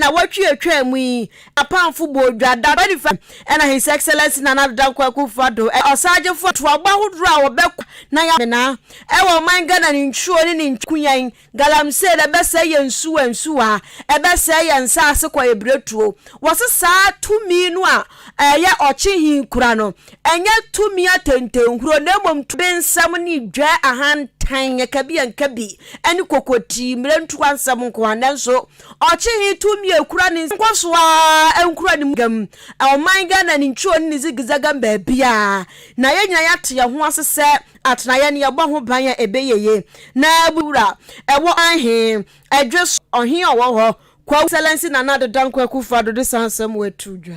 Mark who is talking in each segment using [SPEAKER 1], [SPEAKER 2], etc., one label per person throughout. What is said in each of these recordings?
[SPEAKER 1] na watwe atwa mu yi apamfo bodwa da body fa na his excellency Nana Dankwa Akufo-Addo osajefo to agba hodro a obekwa na ya na wo man Ghana ni nchuo ni nkunyan galamsey da besa ye nsu a ebesa ye nsase kwa ebretuo wosesa tumi no a ya ochihin kura no enye tumi atentenhuro na mom tubensam ni dwa ahantan ya kabi eni kokoti mrentu ansam nko anenso ochihin tumi ekura ni nkoso a enkura ni gam o man Ghana ni nchuo ni zigizaga baabia na ye nyina yate ye ho asese atna ye ne ye bo ho ban ya ebeyeye na bura ewo ahen adwes ohin owo ho kwa excellency Nana Dankwa Akufo-Addo de sansam wetudwa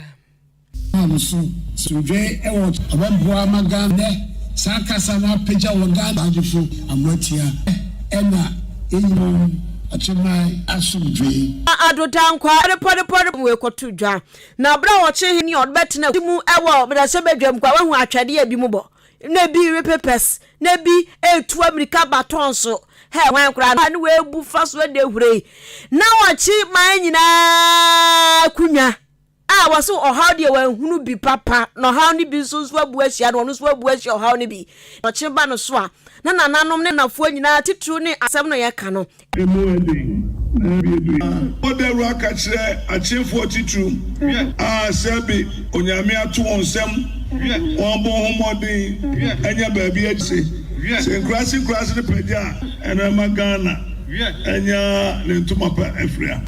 [SPEAKER 2] so sujwe ewo abamboa magane sakasa na peja wogana ajufu amwatia ena enyo achimai asujwe
[SPEAKER 1] Addo Dankwa report we kotudwa na bra wo che ni odbetina mu ewo bra se bedwam kwa wahu atwade abi mu bo na bi repepes na bi etu America baton so he wan kura na we bu faso de hure na wachi man nyina kunya waso ohaw de wan hunu bi papa no haw ni bi so abu ahia no so abu ahia ohaw ni bi no cheba no so a na nananom ne nafo nyina titru ne asem no ye ka no
[SPEAKER 3] Oderu aka kire achefo titru sebi onyame ato wonsem won bo homodin enya baabi achi se krasi ne pedia ena magana enya ne ntuma pa afria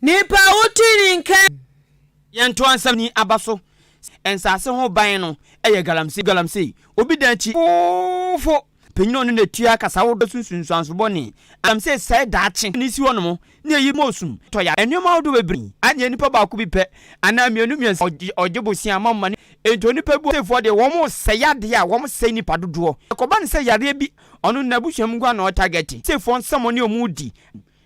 [SPEAKER 1] nipa utini nkan
[SPEAKER 4] yento ansam ni abaso ensase ho ban no eye galamsey obi danchi fo penyino no natua kasa wo sunsunsanso boni galamsey sai daache ni si wono mo ne yi mosum to ya enuma wo do bebri anye nipa ba ku bi pe ana mienu ogyebosi amamma ne ento nipa bu sefo de wo mo seyade a wo mo sei nipa dodo ekoba ne se yare bi ono nabuhwam gwa na target sefo nsamo ne omudi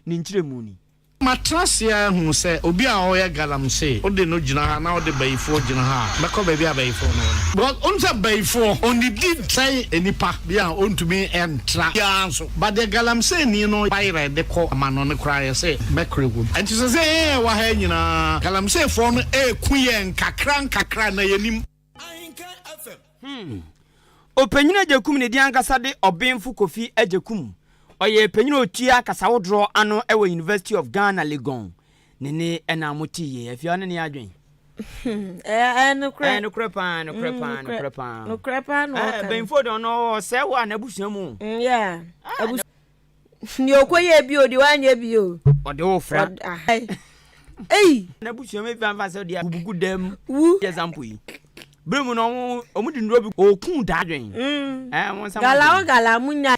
[SPEAKER 4] ni nkyiremu ni
[SPEAKER 5] matrasia hu se obi a o ye galamsey o de no gina ha na o de bayifo gina ha meko baby a bayifo no but onza bayifo on the did say enipa bia on to me entra ya so but the galamsey ni no bayre de ko amano ne kra ye say mekrewood and to say wa ha nyina galamsey fo no kuye nkakra na yenim
[SPEAKER 6] Ahenkan FM
[SPEAKER 4] openyina jekum ne di ankasa de obenfu Kofi ajekum oye penyina otua kasa wodro ano ewe University of Ghana Legon nene ena moti ye afia ne adwen
[SPEAKER 1] no crepa no
[SPEAKER 4] benfo do no se wa na busuamu
[SPEAKER 1] yeah ni okoye bi odi wanye bi o
[SPEAKER 4] ode wo fra
[SPEAKER 1] na
[SPEAKER 4] busuamu fi anfa se dia bugu dem example yi bremu no omudi ndro bi okun da adwen won sam
[SPEAKER 1] gala munya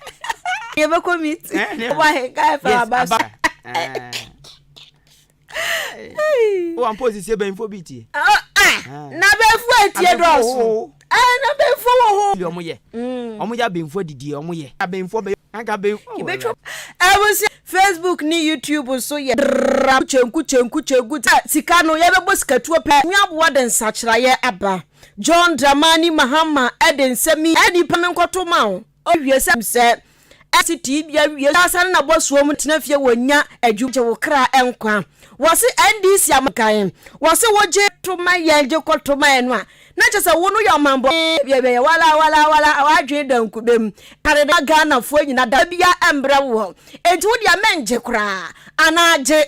[SPEAKER 1] ye be commit wa Ahenkan FM abasa
[SPEAKER 4] o ampozi se benfo biti
[SPEAKER 1] na benfo etie do na benfo wo ho
[SPEAKER 4] yo moye omoya benfo didi omoye benfo be anga benfo
[SPEAKER 1] ebusi Facebook ni YouTube so ye chenku sika no ye bebo sikatuo pe nyaboa den sachira ye aba John Dramani Mahama eden semi edi pamenkoto ma o wie se ST bia wie asane na bosuom tenafie wonya adwuje wo kra enkwa wose NDC amakan wose woje to maye je koto maye no a na chese wo no yo mambo bia wala wadwe dankubem kare da Ghana fo nyina da bia embra wo enti wo dia menje kra ana je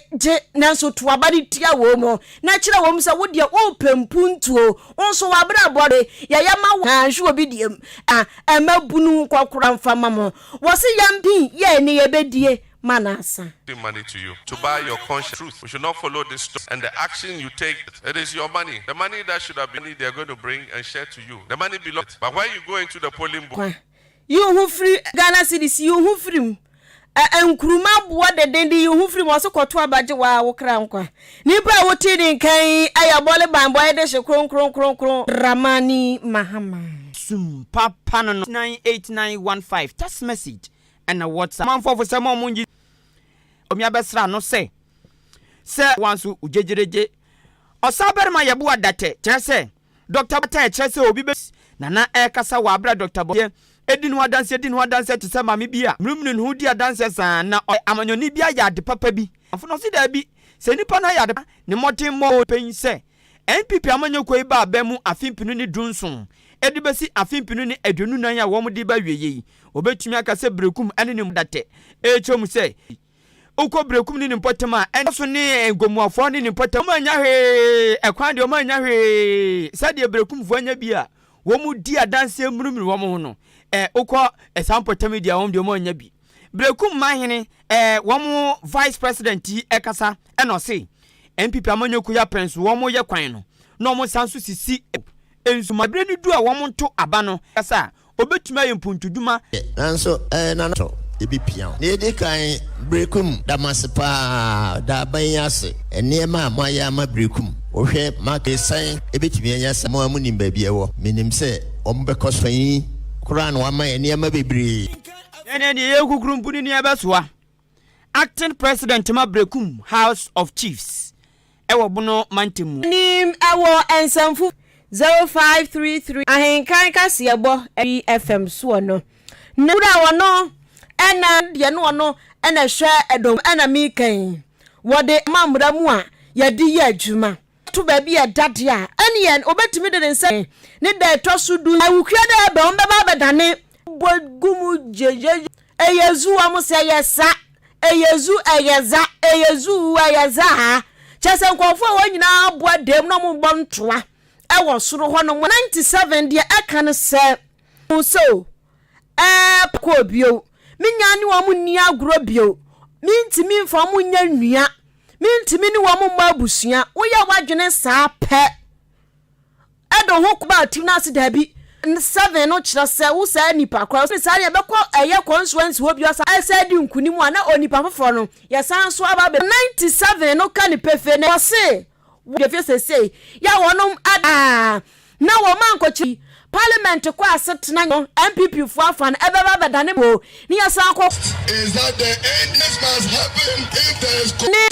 [SPEAKER 1] nanso to abade tia wo mo na kire wo msa wo dia wo pempuntuo onso wabra bode ya ma wo anhwe obi diem emabunu kwakura mfama mo wose yampi ye ne yebedie manasa
[SPEAKER 7] money to you to buy your conscience truth. We should not follow this and the action you take, it is your money. The money that should have been they're going to bring and share to you. The money belongs. But when you go into the polling booth,
[SPEAKER 1] you who free Ghana cities, you who free enkruma boa de dendi you who free was koto abaje wa wo kra nkwa nipa wo tini kan ayabole bambo ayde she kron Ramani Mahama
[SPEAKER 4] sum papa no 98915 text message and a WhatsApp man for some monji omi abesra no say wansu ujejereje osaber ma yabu adate kire say Dr. Bata kire say obi be nana kasa wa abra Dr. Bo edin ho danse to say mame bia mrumnu hu dia danse san na amanyoni bia ya de papa bi afo no si da bi se nipa na yade ne moten mo pen se NPP amanyeko iba abemu afimpinu ni dunson edi besi afimpinu ni edunu nan ya wo mo di ba wieye obetumi aka se brekum ene ne date echom se uko brekum ni mpotema enso ni ngomuafo ni mpotema anya hwe ekwan de o anya hwe sade brekum fo anya bia wo mu di adanse murumuru wo mo ho no uko esampotema dia wo de o anya bi brekum mahene wo mu vice president ekasa eno se NPP amanyoku ya penso wo mo ye kwan no no mo sanso sisi ensu mabre ni du a wo mo nto aba no kasa obetuma ye mpuntuduma
[SPEAKER 8] nanso na to ebi pian ne de kan brekum damasepa da banyase enema amaya ma brekum ohwe make san ebetumi anyase mo amunim ba bi ewo minim se ombekosfan yi Quran wa ma enema bebre
[SPEAKER 4] ene ye kukurumpuni ni abesoa acting president ma brekum House of Chiefs ewo bono mantemu
[SPEAKER 1] nim ewo ensamfu 0533 ahenkan kasebo FM so no nura wono ena de no no ena hwe edom ena mikan wode mamra mu a yedi ya adwuma to ba bi edade a ene yen obetimi de nse ne da etoso du awukwa da ba on ba badane bogumu jeje eyezu amu se yesa eyezu eyeza eyezu eyeza chese nkofo wo nyina boa dem no mo bontoa ewo soro ho no 97 de aka ne se so ko bio minya ni wo mu ni agro bio mintimi mfa mu nya nua mintimi ni wo mu mabusua wo ya wadwene saa pe edo ho ko ba tim na se da bi 7 no kira se wo sa nipa kwa se sa ye beko eye constituency wo bi asa ese di nkunimu ana onipa foforo no ye san so aba be 97 no ka ni pefe ne wo se wo fe se ya wonom na wo man kochi parliament kwa asetena no MPP fu afan ebeba bedane bo ni ya san ko
[SPEAKER 6] Is that the end? This must happen if there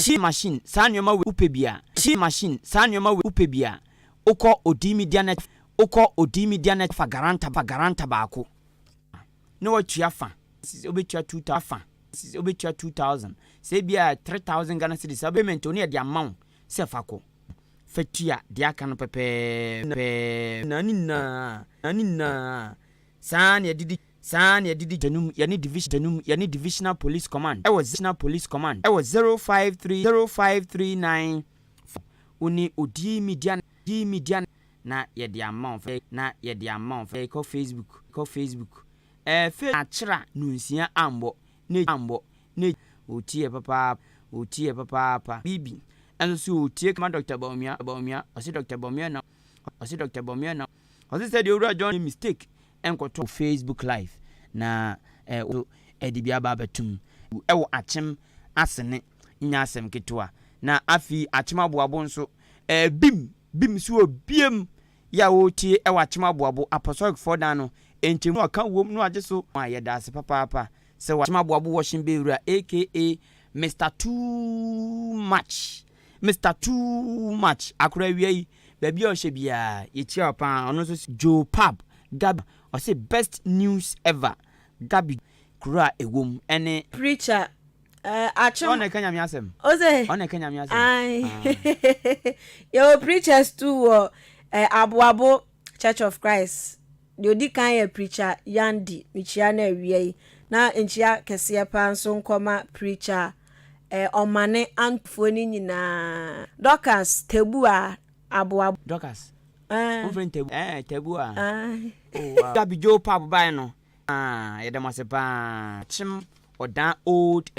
[SPEAKER 6] is
[SPEAKER 4] machine sanwema we upebia machine sanwema we upebia uko odimi dianet fa garanta baako no watua fa obetua 2000 obetua 2000 se bia 3000 Ghana cedis payment oni e dia amount se fa ko fatua dia kan pepe nanina san ya didi denum ya ni divisional police command divisional police command 05305339 oni odimi dianet na ye di amount ko Facebook fe achira nunsia ambo ne otie papa bibi enso so otie kama Dr. Baumia osi Dr. Baumia na osi said you were John mistake enkoto Facebook live na edibia babatum ewo achem asene nya asem ketwa na afi achem aboabo nso bim so biem ya otie ewa chima boabo apostolic foda no entemu aka wom no age so ayeda ase papa se wa chima boabo washing bewura aka Mr. Too much akura wiei baby o shebia yechi apa ono so Joe Pub Gab o say best news ever Gabi kura ewom ene
[SPEAKER 1] preacher achim
[SPEAKER 4] on ekanya mi asem
[SPEAKER 1] oze
[SPEAKER 4] on ekanya mi asem
[SPEAKER 1] yo preachers too Abuabo Church of Christ the odikan ye preacher Yandi michia na wiei na enchia kese pa nso nkoma preacher omane antfoni nyina Dorcas Tebua Abuabo
[SPEAKER 4] Dorcas friend Tebua Gabi Joe Pub by no yedemasepa chim odan old